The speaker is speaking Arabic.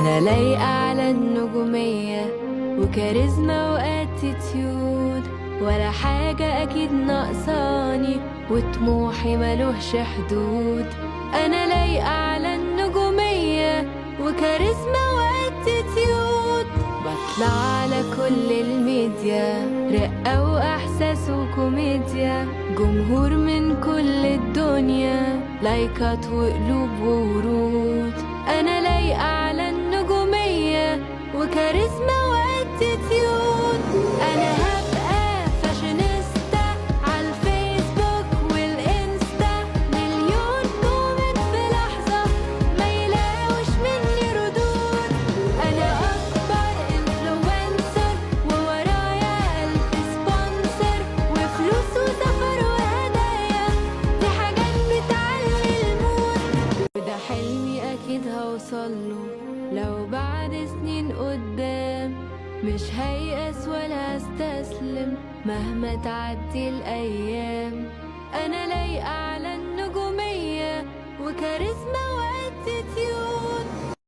أنا لايقة على النجومية وكاريزما واتيتيود، ولا حاجة أكيد ناقصاني وطموحي ملوهش حدود. أنا لايقة على النجومية وكاريزما واتيتيود، بطلع على كل الميديا، رقة وإحساس وكوميديا، جمهور من كل الدنيا، لايكات وقلوب وورود. أنا لايقة على النجومية وكاريزما واتيتيود. أنا هبقى فاشينيستا عالفيسبوك والإنستا، مليون كومنت في لحظة ما يلاقوش مني ردود. أنا أكبر إنفلونسر وورايا 1000 سبونسر، وفلوس وسفر وهدايا، دي حاجات بتعلي المود. وده حلمي أكيد هوصله لو بعد سنين قدام، مش هيأس ولا استسلم مهما تعدي الأيام. أنا لايقة على